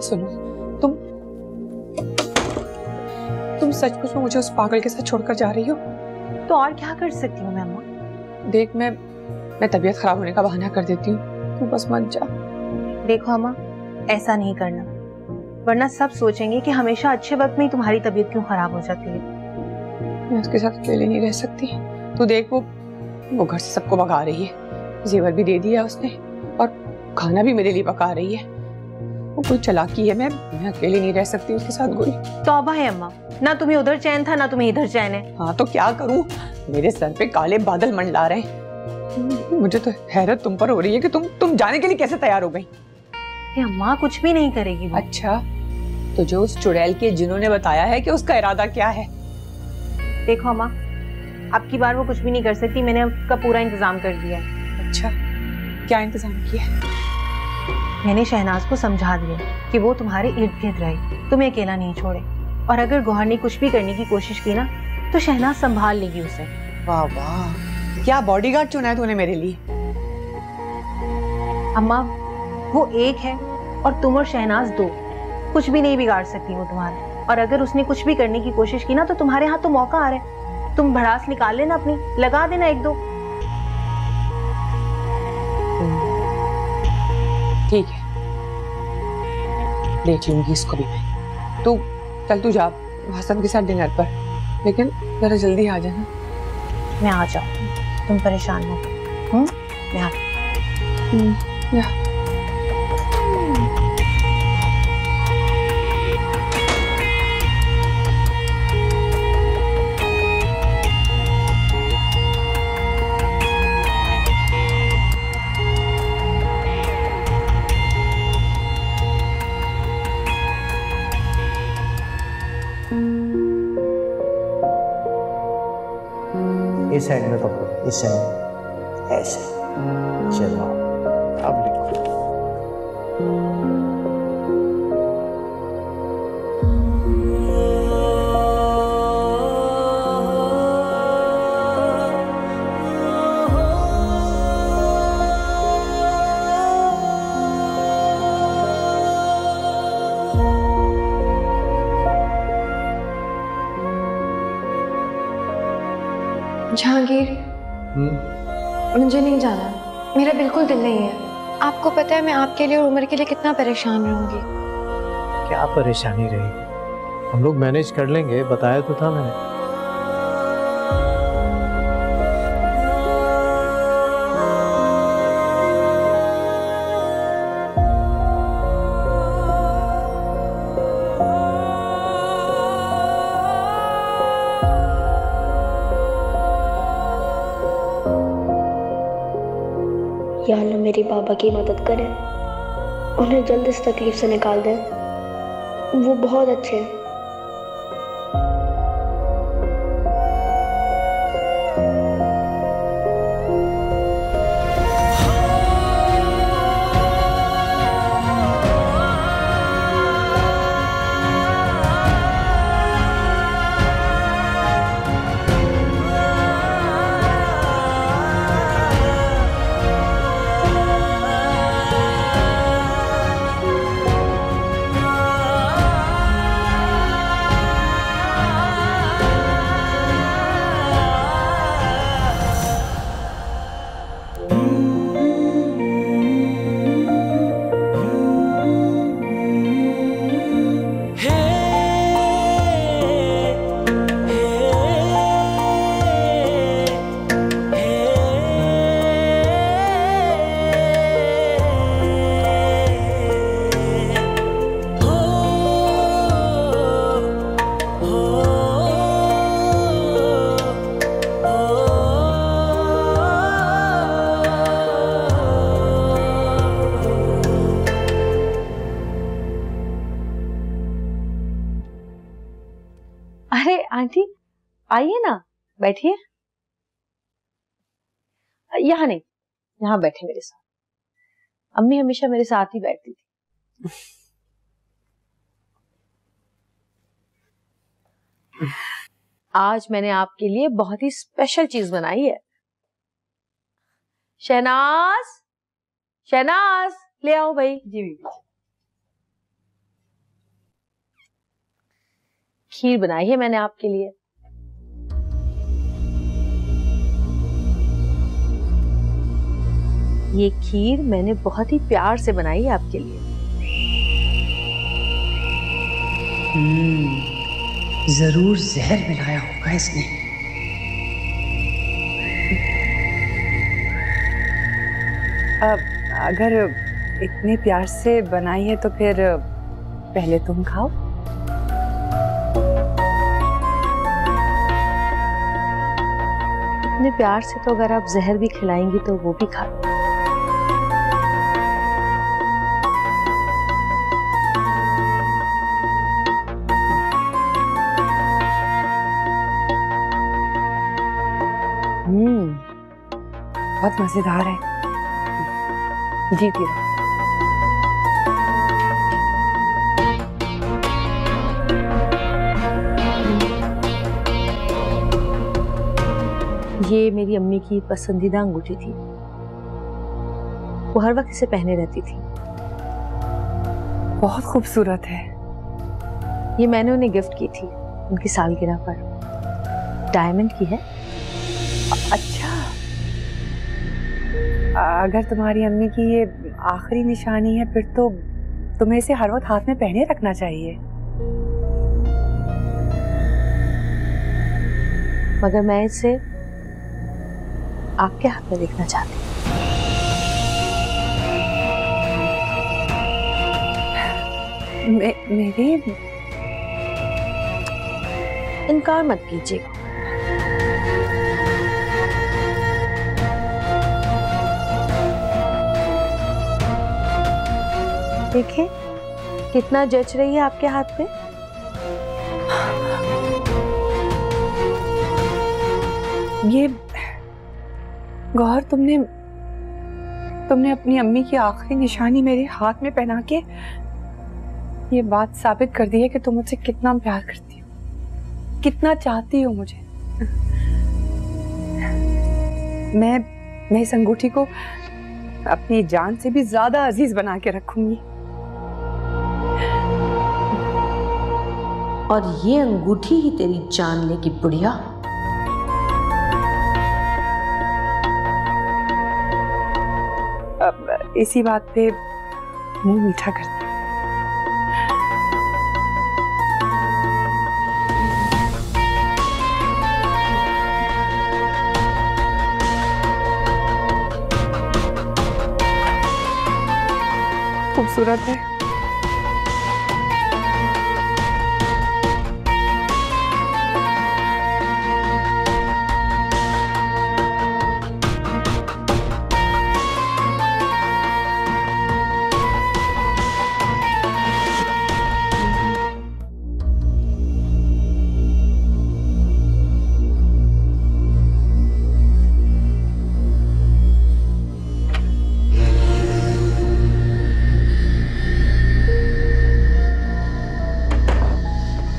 सुनो, तुम सचमुच में मुझे उस पागल के साथ छोड़कर जा रही हो? तो और क्या कर सकती हूँ मैं अम्मा? देख, मैं तबीयत खराब होने का बहाना कर देती हूँ, तू बस मत जा। देखो अम्मा, ऐसा नहीं करना, वरना सब सोचेंगे कि हमेशा अच्छे वक्त में ही तुम्हारी तबीयत क्यों खराब हो जाती है। मैं उसके साथ अकेले नहीं रह सकती। तू देख, वो घर से सबको भगा रही है, जेवर भी दे दिया उसने और खाना भी मेरे लिए पका रही है। वो कोई चालाकी है, मैं अकेले नहीं रह सकती उसके साथ। गोरी, तौबा है अम्मा, ना तुम्हें उधर चैन था ना तुम्हें इधर चैन है। हाँ तो क्या करूं, मेरे सर पे काले बादल मंडला रहे हैं। मुझे तो हैरत तुम पर हो रही है कि तुम जाने के लिए कैसे तैयार हो गई? अम्मा कुछ भी नहीं करेगी वो। अच्छा, तो जो उस चुड़ैल के जिन्होंने बताया है कि उसका इरादा क्या है? देखो अम्मा, अब की बार वो कुछ भी नहीं कर सकती, मैंने उसका पूरा इंतजाम कर दिया है। अच्छा, क्या इंतजाम किया? मैंने शहनाज को समझा दिया कि वो तुम्हारे इर्द गिर्द रहे, तुम्हें अकेला नहीं छोड़े, और अगर गौहर ने कुछ भी करने की कोशिश की ना तो शहनाज संभाल लेगी उसे। वाह वाह, क्या बॉडीगार्ड चुना है तूने मेरे लिए। अम्मा, वो एक है और तुम और शहनाज दो, कुछ भी नहीं बिगाड़ सकती वो तुम्हारा। और अगर उसने कुछ भी करने की कोशिश की ना तो तुम्हारे हाथ तो मौका आ रहा है, तुम भड़ास निकाल लेना अपनी, लगा देना एक दो। ठीक है, देख लूंगी इसको भी मैं। तू चल, तू जा हसन के साथ डिनर पर, लेकिन जरा जल्दी आ जाना। मैं आ जाऊँ, तुम परेशान हो। मैं आ इस साइड में पकड़ो, इस साइड ऐसे। चलो अब लिखो। जहांगीर, मुझे नहीं जाना, मेरा बिल्कुल दिल नहीं है। आपको पता है मैं आपके लिए और उमर के लिए कितना परेशान रहूंगी। क्या परेशानी रही, हम लोग मैनेज कर लेंगे, बताया तो था मैंने। या अल्लाह मेरी बाबा की मदद करे, उन्हें जल्द इस तकलीफ से निकाल दे। वो बहुत अच्छे हैं। अरे आंटी, आइए ना, बैठिए। यहाँ नहीं, यहाँ बैठे मेरे साथ। अम्मी हमेशा मेरे साथ ही बैठती थी। आज मैंने आपके लिए बहुत ही स्पेशल चीज बनाई है। शहनाज, शहनाज ले आओ भाई। जी। खीर बनाई है मैंने आपके लिए। ये खीर मैंने बहुत ही प्यार से बनाई है आपके लिए। जरूर जहर मिलाया होगा इसने। अब अगर इतने प्यार से बनाई है तो फिर पहले तुम खाओ। इतने प्यार से तो अगर आप जहर भी खिलाएंगी तो वो भी खा। बहुत मजेदार है। जीती रहो। ये मेरी अम्मी की पसंदीदा अंगूठी थी, वो हर वक्त इसे पहने रहती थी। बहुत खूबसूरत है। ये मैंने उन्हें गिफ्ट की थी उनकी सालगिरह पर। डायमंड की है। अच्छा, अगर तुम्हारी अम्मी की ये आखिरी निशानी है फिर तो तुम्हें इसे हर वक्त हाथ में पहने रखना चाहिए। मगर मैं इसे आपके हाथ में देखना चाहती हूँ। मेरे इनकार मत कीजिएगा। देखें कितना जच रही है आपके हाथ पे। ये गौहर, तुमने अपनी अम्मी की आखिरी निशानी मेरे हाथ में पहना के ये बात साबित कर दी है कि तुम मुझसे कितना प्यार करती हो, कितना चाहती हो मुझे। मैं इस अंगूठी को अपनी जान से भी ज्यादा अजीज बना के रखूंगी। और ये अंगूठी ही तेरी जान लेगी बुढ़िया। अब इसी बात पे मुंह मीठा करते। खूबसूरत है।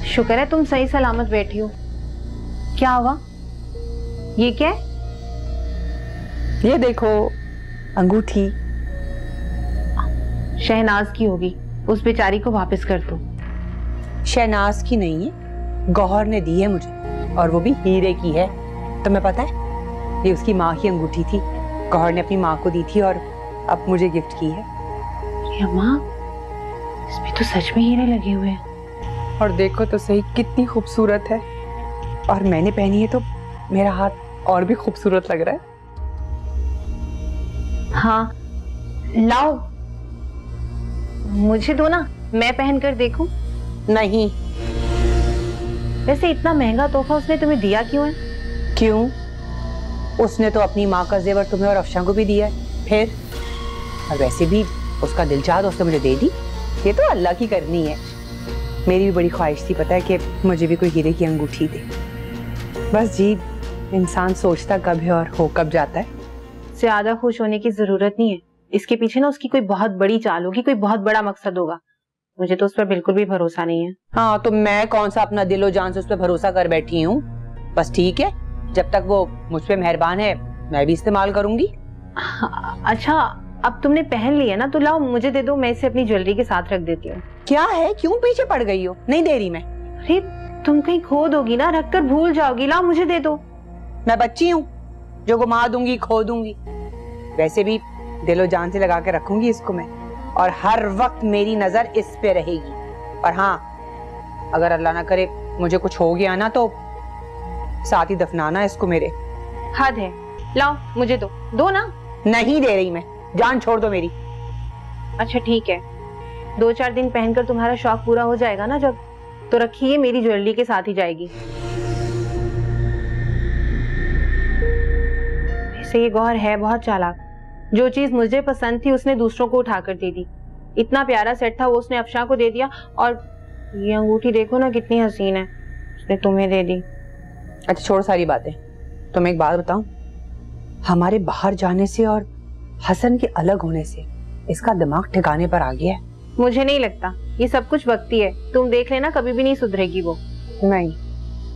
शुक्र है तुम सही सलामत बैठी हो। क्या हुआ? ये क्या है? ये देखो अंगूठी। शहनाज की होगी, उस बेचारी को वापस कर दो। शहनाज की नहीं है, गौहर ने दी है मुझे, और वो भी हीरे की है। तुम्हें पता है ये उसकी माँ की अंगूठी थी। गौहर ने अपनी माँ को दी थी और अब मुझे गिफ्ट की है। अम्मा, इसमें तो सच में हीरे लगे हुए हैं। और देखो तो सही कितनी खूबसूरत है, और मैंने पहनी है तो मेरा हाथ और भी खूबसूरत लग रहा है। हाँ लाओ, मुझे दो ना, मैं पहन कर देखूं। नहीं। वैसे इतना महंगा तोहफा उसने तुम्हें दिया क्यों है? क्यों? उसने तो अपनी माँ का जेवर तुम्हें और अफशा को भी दिया है। फिर और वैसे भी उसका दिल चाहा उसने मुझे दे दी। ये तो अल्लाह की करनी है। मेरी भी बड़ी ख्वाहिश थी, पता है, कि मुझे भी कोई हीरे की अंगूठी दे। बस जी, इंसान सोचता कब है और हो कब जाता है। ज्यादा खुश होने की जरूरत नहीं है। इसके पीछे ना उसकी कोई बहुत बड़ी चाल होगी, कोई बहुत बड़ा मकसद होगा। मुझे तो उस पर बिल्कुल भी भरोसा नहीं है। हाँ, तो मैं कौन सा अपना दिलो जान से उस पर भरोसा कर बैठी हूँ। बस ठीक है, जब तक वो मुझ पे मेहरबान है मैं भी इस्तेमाल करूंगी। अच्छा, अब तुमने पहन लिया ना, तो लाओ मुझे दे दो, मैं इसे अपनी ज्वेलरी के साथ रख देती हूँ। क्या है, क्यों पीछे पड़ गई हो? नहीं दे रही मैं। अरे तुम कहीं खो दोगी ना, रखकर भूल जाओगी। लाओ मुझे दे दो। मैं बच्ची हूँ जो घुमा दूंगी खो दूंगी? वैसे भी दिलो जान से लगा के रखूंगी इसको मैं, और हर वक्त मेरी नजर इस पे रहेगी। और हाँ, अगर अल्लाह ना करे मुझे कुछ हो गया ना तो साथ ही दफनाना इसको मेरे। हद है। लाओ मुझे दो। दो ना। नहीं दे रही मैं, जान छोड़ दो मेरी। अच्छा ठीक है, 2-4 दिन पहनकर तुम्हारा शौक पूरा हो जाएगा ना जब, तो रखिए, मेरी ज्वेलरी के साथ ही जाएगी। वैसे ये गौहर है बहुत चालाक। जो चीज मुझे पसंद थी उसने दूसरों को उठाकर दे दी। इतना प्यारा सेट था वो उसने अफशा को दे दिया, और ये अंगूठी देखो ना कितनी हसीन है, उसने तुम्हें दे दी। अच्छा छोड़ सारी बातें, तुम्हें एक बात बताऊं, हमारे बाहर जाने से और हसन के अलग होने से इसका दिमाग ठिकाने पर आ गया है। मुझे नहीं लगता, ये सब कुछ वक्ती है। तुम देख लेना, कभी भी नहीं सुधरेगी वो। नहीं,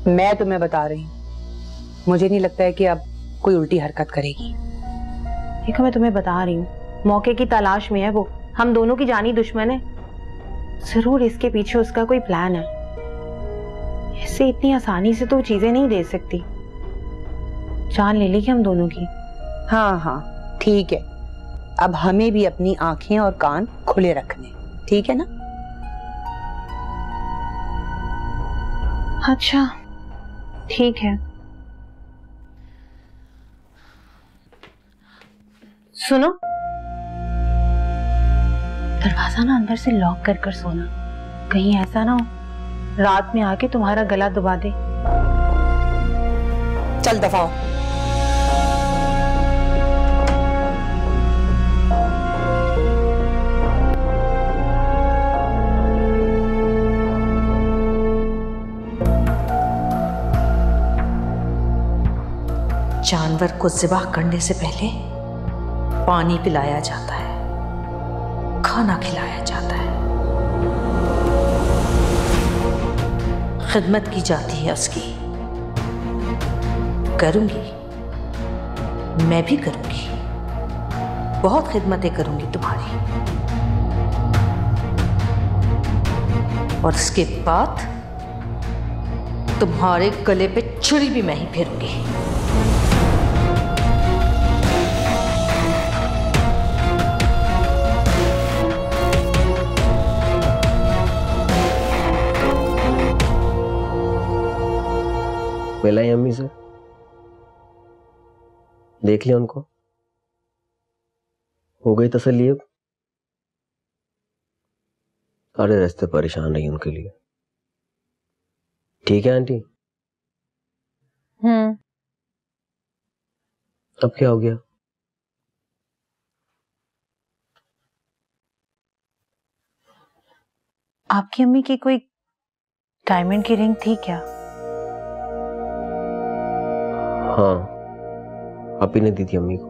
मैं तुम्हें बता रही हूँ, मुझे नहीं लगता है कि अब कोई उल्टी हरकत करेगी। देखो मैं तुम्हें बता रही हूँ, मौके की तलाश में है वो। हम दोनों की जानी दुश्मन है। जरूर इसके पीछे उसका कोई प्लान है। ऐसे इतनी आसानी से तो वो चीजें नहीं दे सकती। जान ले लेगी हम दोनों की। हाँ हाँ ठीक है, अब हमें भी अपनी आंखें और कान खुले रखने, ठीक है ना? अच्छा ठीक है। सुनो, दरवाजा ना अंदर से लॉक कर कर सोना, कहीं ऐसा ना हो रात में आके तुम्हारा गला दबा दे। चल दफा हो। जानवर को ज़िबह करने से पहले पानी पिलाया जाता है, खाना खिलाया जाता है, खिदमत की जाती है उसकी। करूंगी, मैं भी करूंगी, बहुत खिदमतें करूंगी तुम्हारी, और उसके बाद तुम्हारे गले पे छुरी भी मैं ही फेरूंगी। मिलाई अम्मी से, देख लिया उनको, हो गई तसल्ली। अब सारे रास्ते परेशान रही उनके लिए। ठीक है आंटी? अब क्या हो गया? आपकी अम्मी की कोई डायमंड की रिंग थी क्या? हाँ, आप ही ने दी थी अम्मी को।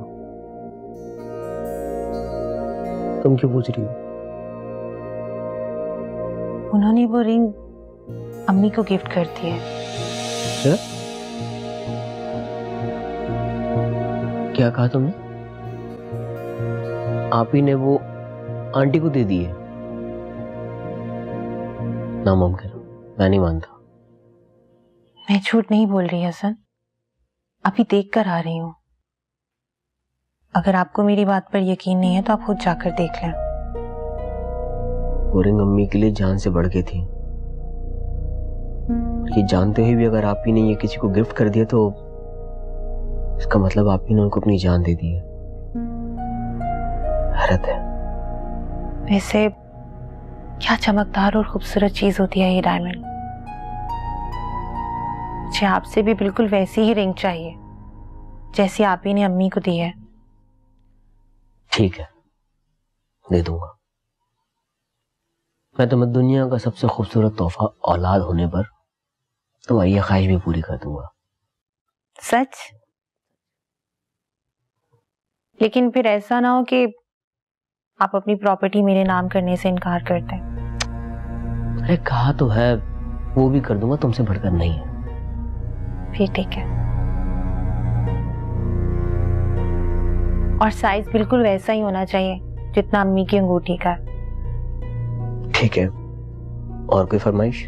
तुम क्यों पूछ रही हो? उन्होंने वो रिंग अम्मी को गिफ्ट कर दी है। क्या? क्या कहा तुमने? आप ही ने वो आंटी को दे दी है? नामुमकिन, मैं नहीं मानता। मैं झूठ नहीं बोल रही हसन, अभी देख कर आ रही हूँ। अगर आपको मेरी बात पर यकीन नहीं है तो आप खुद जाकर देख लें। वो रिंग अम्मी के लिए जान से बढ़ के थी। ये जानते हुए भी अगर आप ही ने ये किसी को गिफ्ट कर दिया तो इसका मतलब आप ही ने उनको अपनी जान दे दी है। हैरत है। वैसे क्या चमकदार और खूबसूरत चीज होती है ये डायमंड। मुझे आपसे भी बिल्कुल वैसी ही रिंग चाहिए जैसी आप ही ने अम्मी को दी है। ठीक है, दे दूंगा। मैं तुम्हें दुनिया का सबसे खूबसूरत तोहफा औलाद होने पर तुम्हारी यह ख्वाहिश भी पूरी कर दूंगा। सच? लेकिन फिर ऐसा ना हो कि आप अपनी प्रॉपर्टी मेरे नाम करने से इनकार करते हैं। अरे कहा तो है, वो भी कर दूंगा, तुमसे बढ़कर नहीं है। फिर ठीक है। और साइज बिल्कुल वैसा ही होना चाहिए जितना अम्मी की अंगूठी का। ठीक है, और कोई फरमाइश?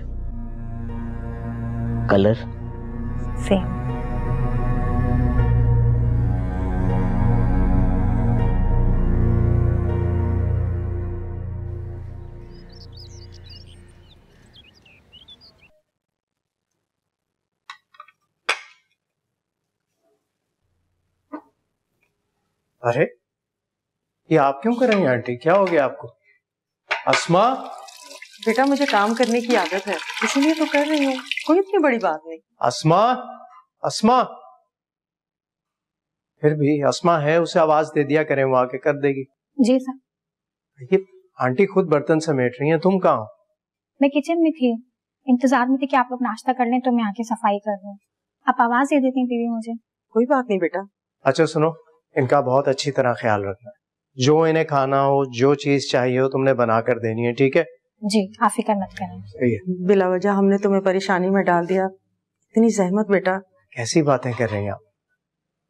Colour same. अरे ये आप क्यों कर रही हैं आंटी? क्या हो गया आपको? अस्मा, बेटा मुझे काम करने की आदत है, इसीलिए तो कर रही हूँ, कोई इतनी बड़ी बात नहीं। अस्मा, अस्मा, फिर भी अस्मा है, उसे आवाज दे दिया करें, वो आके कर देगी। जी सर। ये आंटी खुद बर्तन समेट रही हैं, तुम कहाँ हो? मैं किचन में थी, इंतजार में थी कि आप लोग नाश्ता कर लें तो मैं आके सफाई कर लूं। आप आवाज दे देती हैं दीदी मुझे। कोई बात नहीं बेटा। अच्छा सुनो, इनका बहुत अच्छी तरह ख्याल रखना है, जो इन्हें खाना हो, जो चीज चाहिए हो तुमने बना कर देनी है, ठीक है? जी, आप फिक्र मत करें। सही है। बिला वजह हमने तुम्हें परेशानी में डाल दिया, इतनी जहमत बेटा। कैसी बातें कर रही हैं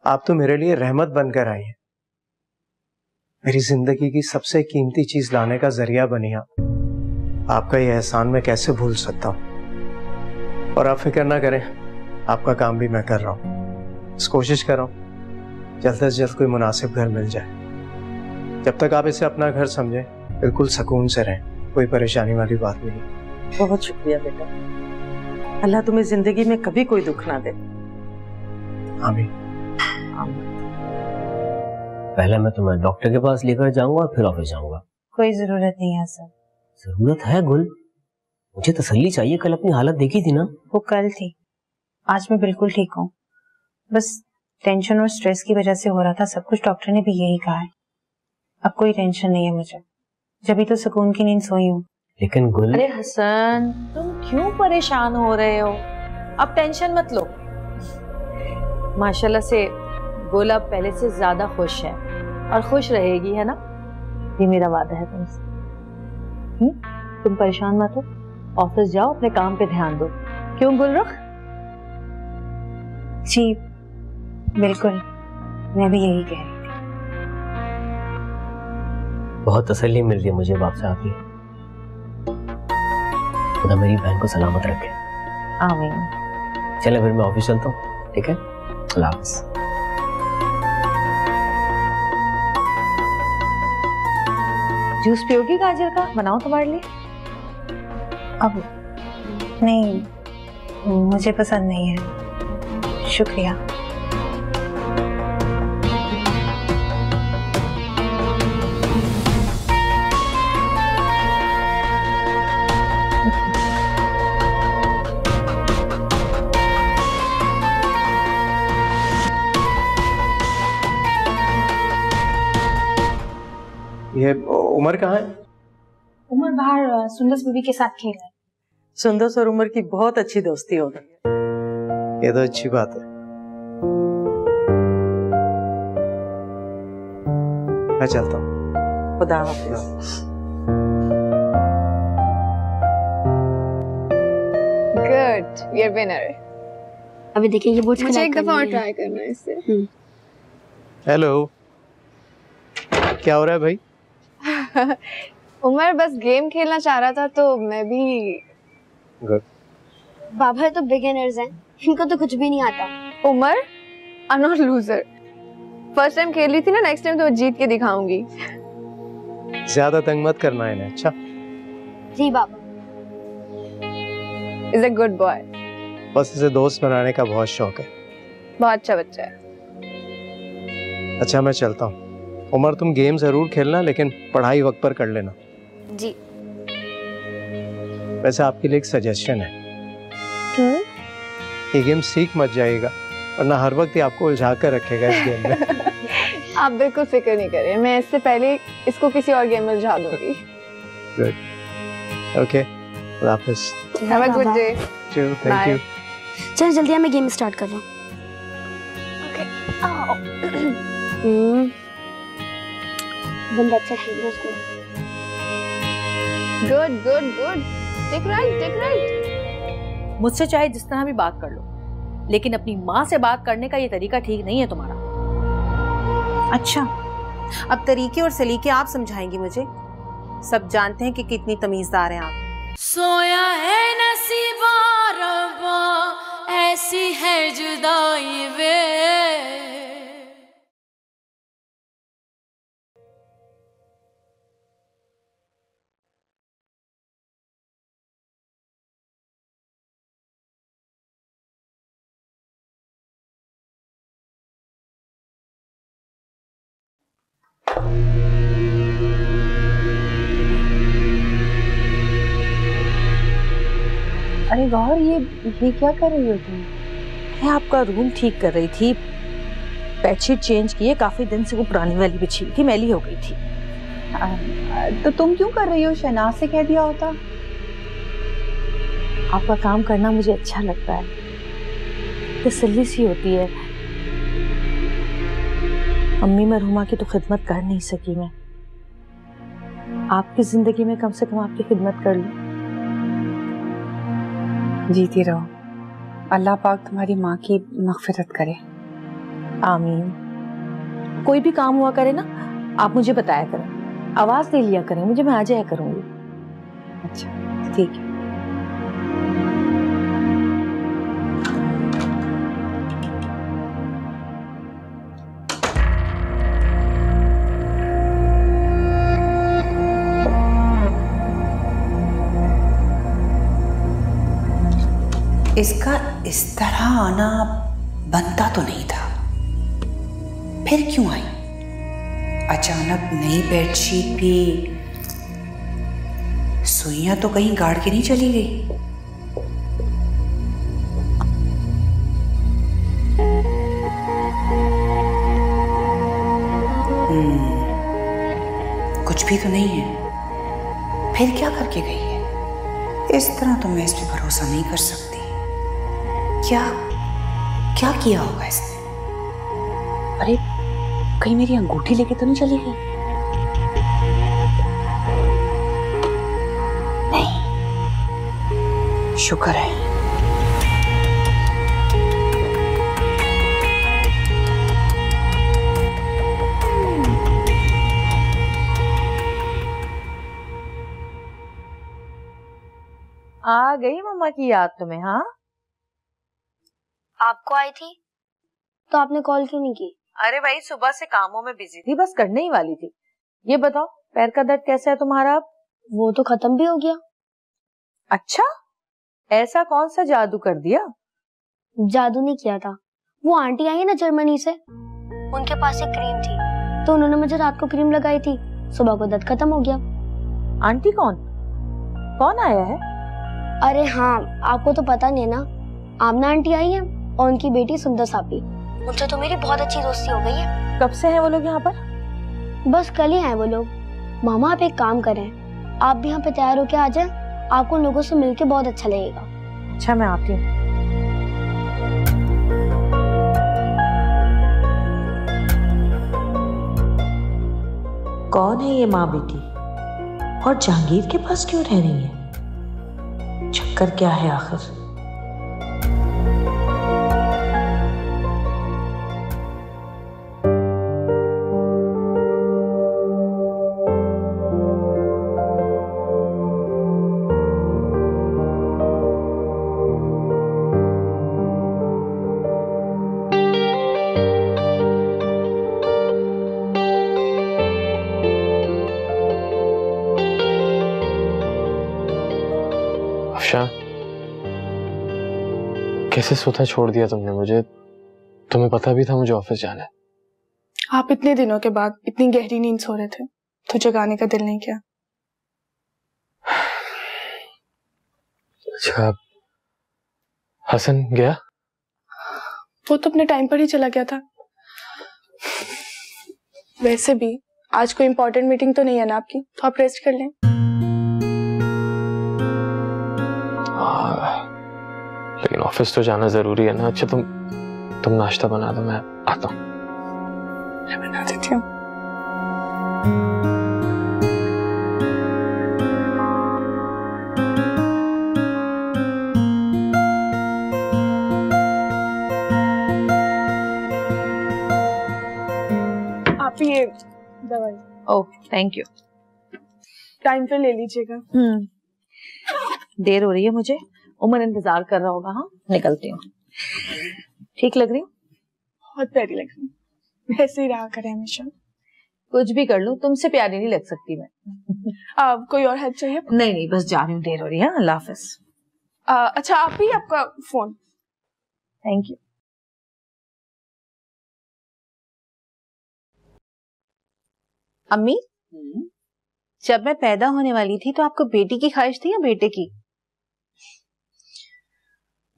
आप तो मेरे लिए रहमत बनकर आई हैं, मेरी जिंदगी की सबसे कीमती चीज लाने का जरिया बनी आप। आपका ये एहसान मैं कैसे भूल सकता हूँ। और आप फिक्र ना करें, आपका काम भी मैं कर रहा हूँ, बस कोशिश कर रहा हूँ जल्द से जल्द कोई मुनासिब घर मिल जाए। जब तक आप इसे अपना घर समझें, बिल्कुल सुकून से रहें, कोई परेशानी वाली बात नहीं। बहुत शुक्रिया बेटा, अल्लाह तुम्हें जिंदगी में कभी कोई दुख ना दे। आमीन। पहले मैं तुम्हें डॉक्टर के पास लेकर जाऊंगा, फिर ऑफिस जाऊंगा। कोई जरूरत नहीं है सर। जरूरत है गुल, मुझे तसल्ली चाहिए। कल अपनी हालत देखी थी ना? वो कल थी, आज मैं बिल्कुल ठीक हूँ। बस टेंशन और स्ट्रेस की वजह से हो रहा था सब कुछ, डॉक्टर ने भी यही कहा है। अब कोई टेंशन नहीं है मुझे, जब तो सुकून की नींद सोई हूँ। लेकिन गुल। अरे हसन, तुम क्यों परेशान हो रहे हो? अब टेंशन मत लो। माशाल्लाह से गुल अब पहले से ज्यादा खुश है और खुश रहेगी, है ना? ये मेरा वादा है तुमसे। तुम परेशान मत हो, ऑफिस जाओ, अपने काम पे ध्यान दो। क्यों गुलरुख? जी बिल्कुल, मैं भी यही कह रही थी। बहुत तसल्ली मिल रही है मुझे बाप साहब की। खुदा मेरी बहन को सलामत रखे। आमीन। चले फिर मैं ऑफिस चलता हूँ, ठीक है? अल्लाह हाफ़िज़। जूस पियोगी गाजर का? बनाओ तुम्हारे लिए। अब नहीं, मुझे पसंद नहीं है, शुक्रिया। ये उमर कहाँ है? उमर बाहर सुंदस बीबी के साथ खेल रहा है। सुंदस और उमर की बहुत अच्छी दोस्ती हो गई है। ये तो अच्छी बात है। मैं चलता हूँ। खुदा हाफिज। Good, we are winner. अभी देखिए ये बोर्ड मुझे एक दफा और ट्राई करना है इससे। हेलो, क्या हो रहा है भाई? उमर बस गेम खेलना चाह रहा था तो मैं भी। गुड। बाबा तो बिगिनर्स हैं, इनको तो कुछ भी नहीं आता। Umar, I am not loser. First time खेल रही थी ना, नेक्स्ट टाइम तो जीत के दिखाऊंगी। ज्यादा तंग मत करना इन्हें, अच्छा? जी बाबा। Is a good boy. बस इसे दोस्त बनाने का बहुत शौक है। बहुत अच्छा बच्चा है। अच्छा मैं चलता हूँ। उमर तुम गेम जरूर खेलना, लेकिन पढ़ाई वक्त पर कर लेना। जी। वैसे आपके लिए एक सजेशन है। ये गेम सीख मत जाइएगा, वरना हर वक्त ही आपको उलझा कर रखेगा इस गेम में। आप बिल्कुल फिक्र नहीं करें, मैं इससे पहले इसको किसी और गेम में उलझा दूंगी। गुड। ओके, खुदा हाफिज़। Have a good day. Thank you. चल जल्दी मैं गेम स्टार्ट कर रहा हूँ। बंदा अच्छा खेल रहा है उसको। Good good good. Take right, take right. मुझसे चाहे जिस तरह भी बात कर लो, लेकिन अपनी माँ से बात करने का ये तरीका ठीक नहीं है तुम्हारा। अच्छा, अब तरीके और सलीके आप समझाएंगी मुझे। सब जानते हैं कि कितनी तमीजदार हैं आप। सोया है नसीबा रब्बा ऐसी है जुदाई वे। अरे गौर, ये क्या कर रही हो तुम? मैं आपका रूम ठीक कर रही थी, बेडशीट चेंज की है, काफी दिन से वो पुरानी वाली बिछी हुई थी, मैली हो गई थी। तो तुम क्यों कर रही हो? शहनाज से कह दिया होता। आपका काम करना मुझे अच्छा लगता है, तसल्ली सी होती है। अम्मी मरहुमा की तो खिदमत कर नहीं सकी मैं, आपकी जिंदगी में कम से कम आपकी खिदमत कर लूं। जीती रहो, अल्लाह पाक तुम्हारी माँ की मग़फ़िरत करे। आमीन। कोई भी काम हुआ करे ना, आप मुझे बताया करें, आवाज दे लिया करें मुझे, मैं आ जाया करूंगी। अच्छा ठीक है। इसका इस तरह आना बनता तो नहीं था, फिर क्यों आई? अचानक नई बेडशीट भी, सुइयां तो कहीं गाड़ के नहीं चली गई? कुछ भी तो नहीं है, फिर क्या करके गई है? इस तरह तो मैं इस पे भरोसा नहीं कर सकती। क्या क्या किया होगा इसने? अरे कहीं मेरी अंगूठी लेके तो नहीं चली गई? नहीं, शुक्र है। आ गई मम्मा की याद तुम्हें? हाँ, आपको आई थी तो आपने कॉल क्यों नहीं की? अरे भाई सुबह से कामों में बिजी थी, बस करने ही वाली थी। ये बताओ पैर का दर्द कैसा है तुम्हारा अब? वो तो खत्म भी हो गया। अच्छा, ऐसा कौन सा जादू कर दिया? जादू नहीं किया था, वो आंटी आई है ना जर्मनी से, उनके पास एक क्रीम थी तो उन्होंने मुझे रात को क्रीम लगाई थी, सुबह को दर्द खत्म हो गया। आंटी कौन कौन आया है? अरे हाँ, आपको तो पता नहीं है ना, आमना आंटी आई है और उनकी बेटी सुंदर सापी, उनसे तो मेरी बहुत अच्छी दोस्ती हो गई है। कब से हैं वो लोग यहाँ पर? बस कल ही आए वो लोग। मामा आप एक काम करें, आप भी यहाँ पे तैयार होके आ जाएं, आपको लोगों से मिलके बहुत अच्छा लगेगा। अच्छा मैं आती हूँ। कौन है ये माँ बेटी, और जहांगीर के पास क्यों रह रही है? चक्कर क्या है आखिर? कैसे सोता छोड़ दिया तुमने मुझे? तुम्हें पता भी था मुझे ऑफिस जाना है। आप इतने दिनों के बाद इतनी गहरी नींद सो रहे थे तो जगाने का दिल नहीं किया। अच्छा, हसन गया? वो तो अपने टाइम पर ही चला गया था। वैसे भी आज कोई इम्पोर्टेंट मीटिंग तो नहीं है ना आपकी, तो आप रेस्ट कर लें। लेकिन ऑफिस तो जाना जरूरी है ना। अच्छा तुम नाश्ता बना दो, मैं आता हूँ। मैं बना देती हूँ। आप ये दवाई। Oh thank you. टाइम पे ले लीजिएगा। देर हो रही है मुझे, उमर इंतजार कर रहा होगा। हाँ निकलती हूँ। ठीक लग रही? बहुत प्यारी लग रही। वैसे ही रहा करे हमेशा। कुछ भी कर लूं, तुमसे प्यारी नहीं लग सकती मैं। कोई और हेल्प चाहिए? नहीं नहीं, बस जा रही हूँ, देर हो रही है। अल्लाह हाफिज। अच्छा आप ही, आपका फोन। Thank you. अम्मी, जब मैं पैदा होने वाली थी तो आपको बेटी की ख्वाहिश थी या बेटे की?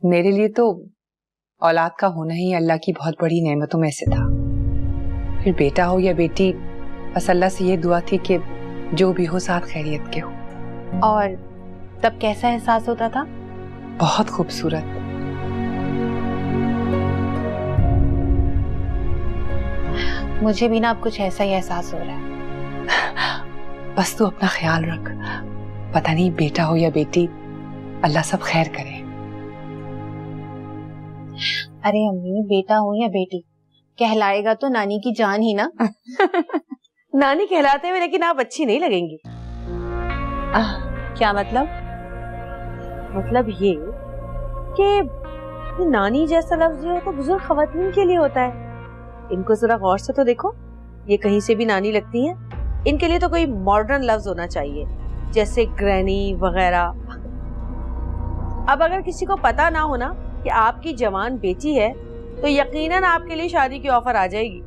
मेरे लिए तो औलाद का होना ही अल्लाह की बहुत बड़ी नेमतों में से था। फिर बेटा हो या बेटी, बस अल्लाह से ये दुआ थी कि जो भी हो साथ खैरियत के हो। और तब कैसा एहसास होता था? बहुत खूबसूरत। मुझे भी ना अब कुछ ऐसा ही एहसास हो रहा है। बस तू अपना ख्याल रख, पता नहीं बेटा हो या बेटी, अल्लाह सब खैर करे। अरे अम्मी, बेटा हो या बेटी, कहलाएगा तो नानी की जान ही ना। नानी कहलाते हुए लेकिन आप अच्छी नहीं लगेंगी। क्या मतलब? मतलब ये कि नानी जैसा लफ्ज जो है तो बुजुर्ग खवातीन के लिए होता है। इनको जरा गौर से तो देखो, ये कहीं से भी नानी लगती हैं। इनके लिए तो कोई मॉडर्न लफ्ज होना चाहिए, जैसे ग्रैनी वगैरह। अब अगर किसी को पता ना हो ना कि आपकी जवान बेटी है, तो यकीनन आपके लिए शादी की ऑफर आ जाएगी।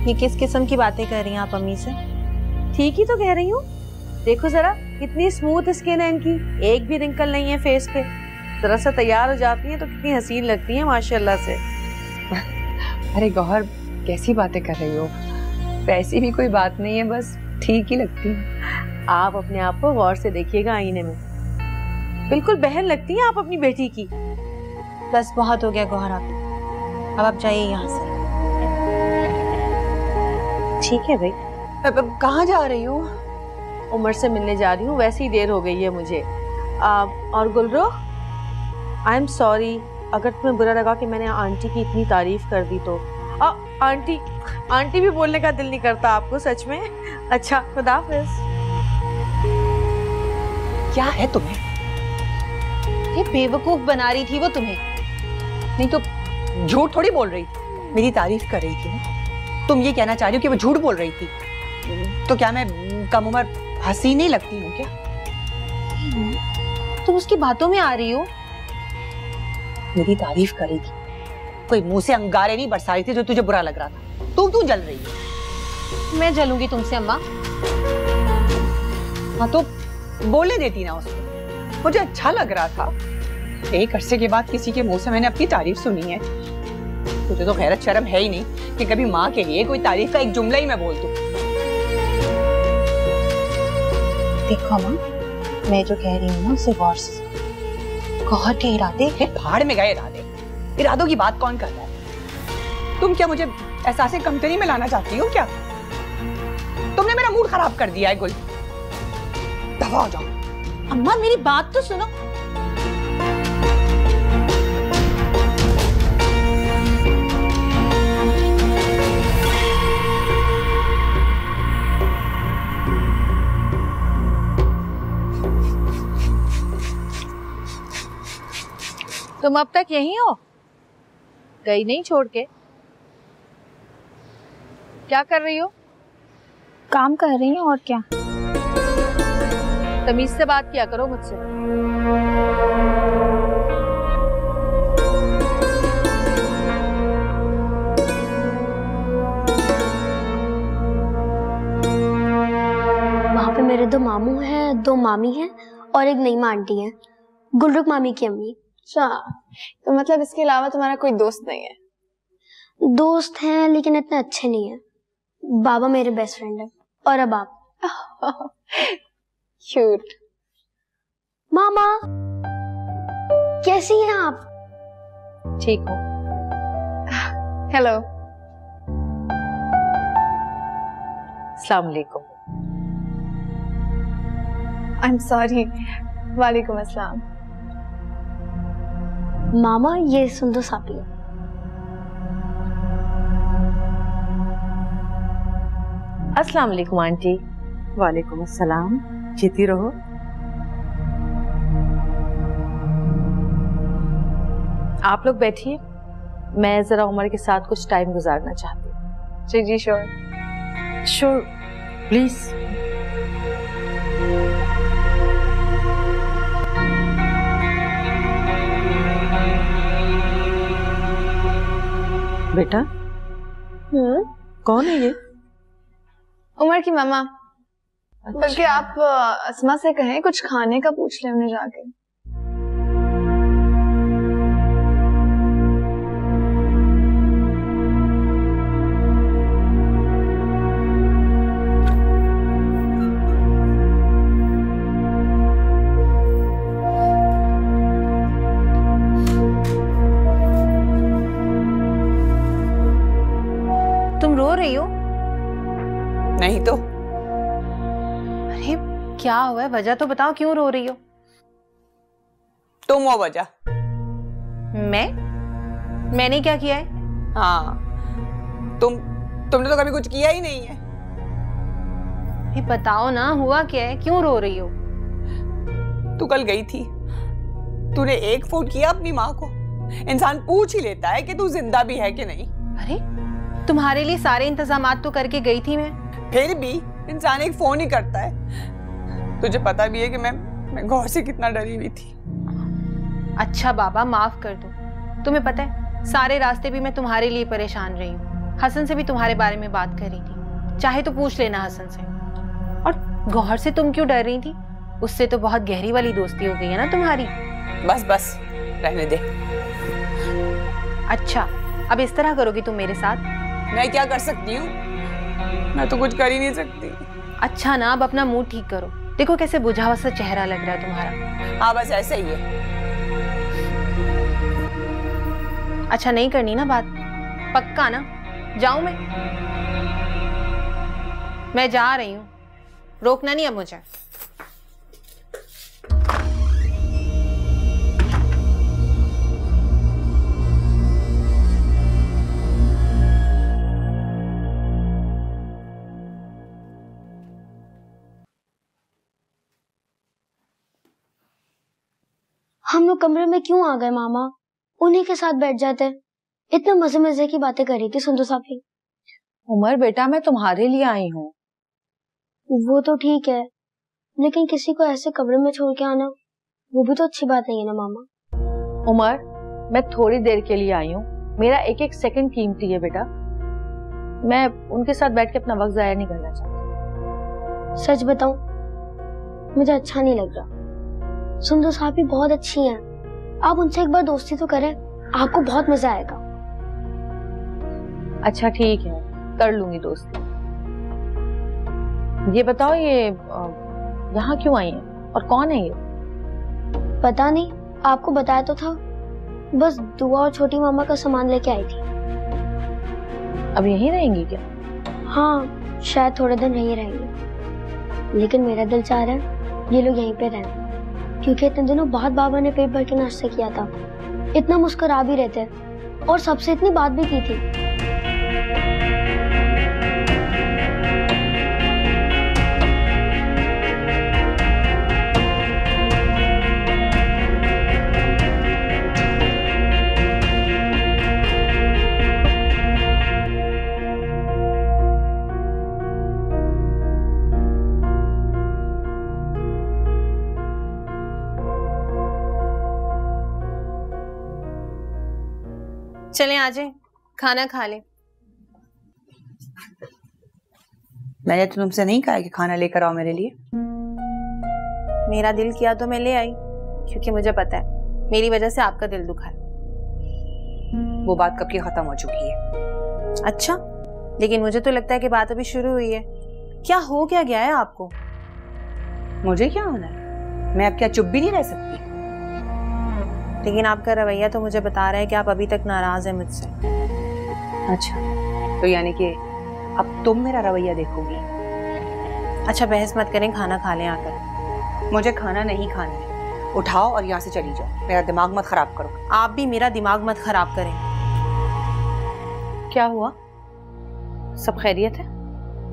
ये किस किस्म की बातें कर रही हैं आप अम्मी से? ठीक ही तो कह रही हूँ। देखो जरा, कितनी स्मूथ स्किन है इनकी, एक भी रिंकल नहीं है फेस पे। जरा सा तैयार हो जाती हैं तो कितनी हसीन लगती हैं माशाल्लाह से। अरे गौहर, कैसी बातें कर रही हो? वैसी भी कोई बात नहीं है, बस ठीक ही लगती है। आप अपने आप को गौर से देखिएगा आईने में, बिल्कुल बहन लगती हैं आप अपनी बेटी की। बस बहुत हो गया गौहरा, अब आप जाइए यहाँ से। ठीक है भाई। अब कहाँ जा रही हो? उमर से मिलने जा रही हूँ, वैसे ही देर हो गई है मुझे। और गुलरो, आई एम सॉरी अगर तुम्हें बुरा लगा कि मैंने आंटी की इतनी तारीफ कर दी तो। आंटी भी बोलने का दिल नहीं करता आपको सच में? अच्छा, खुदा हाफिज। क्या है तुम्हें? ये बेवकूफ बना रही थी वो तुम्हें। नहीं तो झूठ थोड़ी बोल रही थी, मेरी तारीफ कर रही थी ना। तुम ये कहना चाह रही हो कि वो झूठ बोल रही थी? तो क्या मैं कम उम्र हंसी नहीं लगती हूँ क्या? तुम उसकी बातों में आ रही हो। मेरी तारीफ कर रही थी, कोई मुंह से अंगारे नहीं बरसा रही थी जो तुझे बुरा लग रहा था। तू क्यों जल रही है? मैं जलूंगी तुमसे अम्मा? हाँ तो बोलने देती ना उसको, मुझे अच्छा लग रहा था। एक अरसे के बाद किसी के मुंह से मैंने अपनी तारीफ सुनी है। तुझे तो गैरत शर्म है ही नहीं कि कभी माँ के लिए कोई तारीफ का एक जुमला ही मैं बोल दूं। देखो माँ, मैं जो कह रही हूँ ना उसे गौर से। गौहर के इरादे भाड़ में गए। इरादों की बात कौन कर रहा है? तुम क्या मुझे एहसास कमतरी में लाना चाहती हो क्या? तुमने मेरा मूड खराब कर दिया है गुल, दफा हो जाओ। अम्मा मेरी बात तो सुनो। तुम अब तक यहीं हो? गई नहीं छोड़ के? क्या कर रही हो? काम कर रही हूँ और क्या। तमीज से बात किया करो मुझसे। वहाँ पे मेरे 2 मामू हैं, 2 मामी हैं और एक नईमा आंटी है, गुलरुख मामी की अम्मी। अच्छा, तो मतलब इसके अलावा तुम्हारा कोई दोस्त नहीं है? दोस्त हैं लेकिन इतने अच्छे नहीं हैं। बाबा मेरे बेस्ट फ्रेंड है। और अब आप। क्यूट। मामा कैसी हैं आप? ठीक हो? हेलो। अस्सलाम वालेकुम। I am sorry. वालेकुम अस्सलाम। मामा ये सुंदर सापी है। अस्सलाम वालेकुम आंटी। वालेकुम अस्सलाम। जीती रहो। आप लोग बैठिए, मैं जरा उमर के साथ कुछ टाइम गुजारना चाहती हूँ। जी जी श्योर श्योर, प्लीज। बेटा कौन है ये? उमर की मामा। बल्कि आप अस्मा से कहें कुछ खाने का पूछ ले उन्हें जाके। तुम रो रही हो? नहीं तो। अरे क्या हुआ है, वजह तो बताओ, क्यों रो रही हो? तुम हो वजह। मैंने क्या किया है? हाँ, तुमने तो कभी कुछ किया ही नहीं है। ये बताओ ना, हुआ क्या है, क्यों रो रही हो? तू कल गई थी, तूने एक फोन किया अपनी माँ को। इंसान पूछ ही लेता है कि तू जिंदा भी है कि नहीं। अरे तुम्हारे लिए सारे इंतजामात तो करके गई थी मैं। फिर भी इंसान एक फोन ही करता है। तुझे पता भी है कि मैं गौर से कितना डरी हुई थी। अच्छा बाबा, माफ कर दो। तुम्हें पता है सारे रास्ते भी मैं तुम्हारे लिए परेशान रही हूँ। हसन से भी तुम्हारे बारे में बात कर रही थी, चाहे तो पूछ लेना हसन से। और गौहर से तुम क्यों डर रही थी? उससे तो बहुत गहरी वाली दोस्ती हो गई है ना तुम्हारी। बस रहने दे। अच्छा, अब इस तरह करोगी तुम मेरे साथ? मैं क्या कर सकती हूँ? मैं तो कुछ कर ही नहीं सकती। अच्छा ना, अब अपना मूड ठीक करो। देखो कैसे बुझा हुआ सा चेहरा लग रहा है तुम्हारा। हाँ बस ऐसे ही है। अच्छा नहीं करनी ना बात, पक्का ना? जाऊं मैं जा रही हूँ, रोकना नहीं अब मुझे। हम लोग कमरे में क्यों आ गए मामा? उन्हीं के साथ बैठ जाते। इतने मजे मजे की बातें कर रही थी सुंदर साफी। उमर बेटा, मैं तुम्हारे लिए आई हूँ। वो तो ठीक है, लेकिन किसी को ऐसे कमरे में छोड़ के आना वो भी तो अच्छी बात नहीं है ना मामा। उमर, मैं थोड़ी देर के लिए आई हूँ, मेरा एक एक सेकंड कीमती है बेटा। मैं उनके साथ बैठ के अपना वक्त जाया नहीं करना चाहती। सच बताऊं, मुझे अच्छा नहीं लग रहा। सुंदर साहब भी बहुत अच्छी हैं, आप उनसे एक बार दोस्ती तो करें, आपको बहुत मजा आएगा। अच्छा ठीक है, कर लूंगी दोस्ती। ये बताओ, ये यहाँ क्यों आई है और कौन है ये? पता नहीं, आपको बताया तो था। बस दुआ और छोटी मामा का सामान लेके आई थी। अब यहीं रहेंगी क्या? हाँ, शायद थोड़े दिन यहीं रहेंगे, लेकिन मेरा दिल चाह रहा है ये लोग यहीं पे रहें, क्योंकि इतने दिनों बाद बाबा ने पेट भर के नाश्ता किया था, इतना मुस्कुरा भी रहे थे और सबसे इतनी बात भी की थी। चलें आ जाए, खाना खा ले। मैंने तो तुमसे नहीं कहा कि खाना लेकर आओ मेरे लिए। मेरा दिल किया तो मैं ले आई, क्योंकि मुझे पता है मेरी वजह से आपका दिल दुखा है। वो बात कब की खत्म हो चुकी है। अच्छा, लेकिन मुझे तो लगता है कि बात अभी शुरू हुई है। क्या हो क्या गया है आपको? मुझे क्या होना है? मैं अब क्या चुप भी नहीं रह सकती? लेकिन आपका रवैया तो मुझे बता रहा है कि आप अभी तक नाराज हैं मुझसे। अच्छा, तो यानी कि अब तुम मेरा रवैया देखोगी? अच्छा बहस मत करें, खाना खा लें आकर। मुझे खाना नहीं खाना है, उठाओ और यहाँ से चली जाओ। मेरा दिमाग मत खराब करो। आप भी मेरा दिमाग मत खराब करें। क्या हुआ? सब खैरियत है?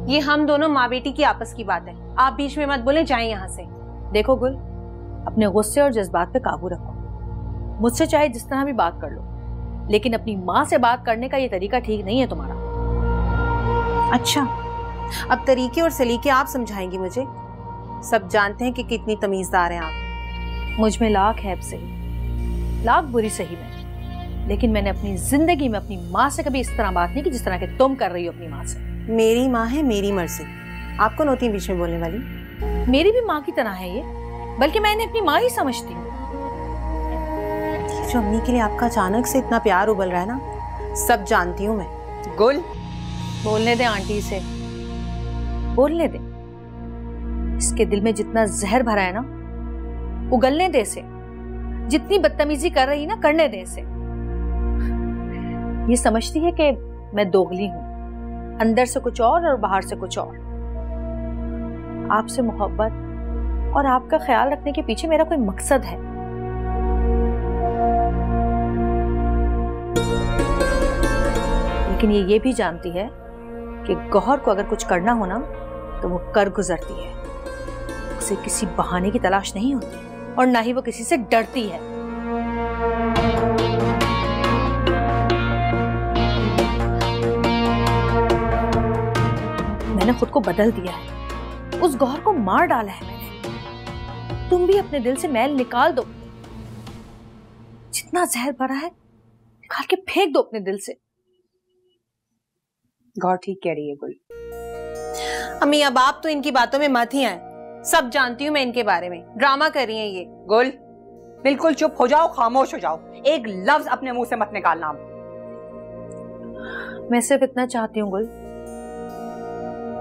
ये हम दोनों माँ बेटी की आपस की बात है, आप बीच में मत बोले, जाएं यहाँ से। देखो गुल, अपने गुस्से और जज्बात पे काबू रखो। मुझसे चाहे जिस तरह भी बात कर लो, लेकिन अपनी माँ से बात करने का ये तरीका ठीक नहीं है तुम्हारा। अच्छा, अब तरीके और सलीके आप समझाएंगी मुझे? सब जानते हैं कि कितनी तमीजदार हैं आप। मुझ में लाख है सही, लाख बुरी सही में, लेकिन मैंने अपनी जिंदगी में अपनी माँ से कभी इस तरह बात नहीं की जिस तरह के तुम कर रही हो अपनी माँ से। मेरी माँ है, मेरी मर्जी, आप कौन होती है बीच में बोलने वाली? मेरी भी माँ की तरह है ये, बल्कि मैं इन्हें अपनी माँ ही समझती हूँ। जो अम्मी के लिए आपका अचानक से इतना प्यार उबल रहा है ना, सब जानती हूँ मैं। गुल, बोलने दे आंटी से, बोलने दे। इसके दिल में जितना जहर भरा है ना, उगलने दे इसे। जितनी बदतमीजी कर रही ना, करने दे इसे। ये समझती है कि मैं दोगली हूं, अंदर से कुछ और बाहर से कुछ और। आपसे मोहब्बत और आपका ख्याल रखने के पीछे मेरा कोई मकसद है। लेकिन ये भी जानती है कि गौहर को अगर कुछ करना हो ना, तो वो कर गुजरती है। उसे किसी बहाने की तलाश नहीं होती और ना ही वो किसी से डरती है। मैंने खुद को बदल दिया है, उस गौहर को मार डाला है मैंने। तुम भी अपने दिल से मैल निकाल दो, जितना जहर भरा है निकाल के फेंक दो अपने दिल से। गौर ठीक कह रही है गुल। अम्मी, अब आप तो इनकी बातों में मत ही आए। सब जानती हूँ मैं इनके बारे में, ड्रामा कर रही हैं ये। गुल, बिल्कुल चुप हो जाओ, खामोश हो जाओ, एक लफ्ज अपने मुंह से मत निकालना। मैं सिर्फ इतना चाहती हूँ गुल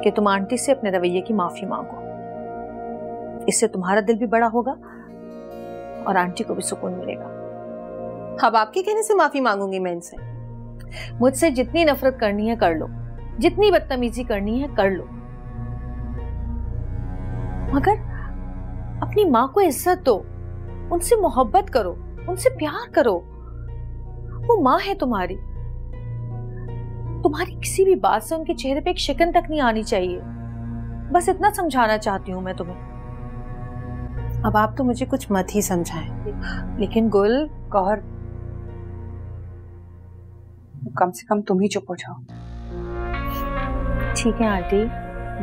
कि तुम आंटी से अपने रवैये की माफी मांगो। इससे तुम्हारा दिल भी बड़ा होगा और आंटी को भी सुकून मिलेगा। अब आपके कहने से माफी मांगूंगी मैं इनसे? मुझसे जितनी नफरत करनी है कर लो, जितनी बदतमीजी करनी है कर लो, मगर अपनी माँ को इज्जत दो, उनसे मोहब्बत करो, उनसे प्यार करो। वो माँ है तुम्हारी। तुम्हारी किसी भी बात से उनके चेहरे पे एक शिकन तक नहीं आनी चाहिए। बस इतना समझाना चाहती हूँ मैं तुम्हें। अब आप तो मुझे कुछ मत ही समझाएं। लेकिन गुल, गौहर, कम से कम तुम ही चुप हो जाओ। ठीक है आंटी,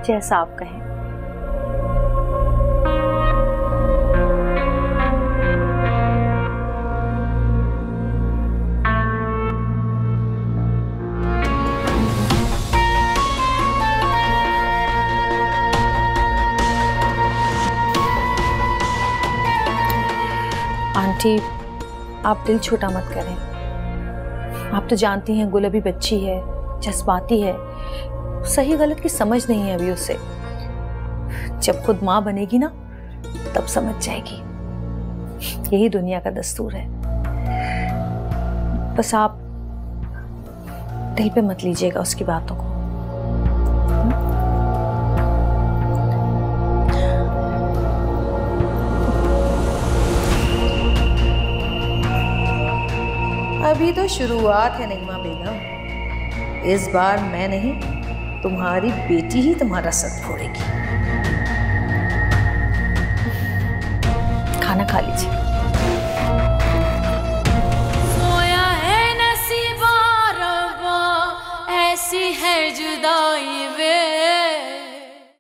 जैसा आप कहें। आंटी, आप दिल छोटा मत करें। आप तो जानती हैं गुल अभी बच्ची है, जज्बाती है, सही गलत की समझ नहीं है अभी उसे। जब खुद माँ बनेगी ना, तब समझ जाएगी। यही दुनिया का दस्तूर है। बस आप दिल पे मत लीजिएगा उसकी बातों को। अभी तो शुरुआत है नईमा बेगम। इस बार मैं नहीं, तुम्हारी बेटी ही तुम्हारा सर फोड़ेगी। खाना खा लीजिए।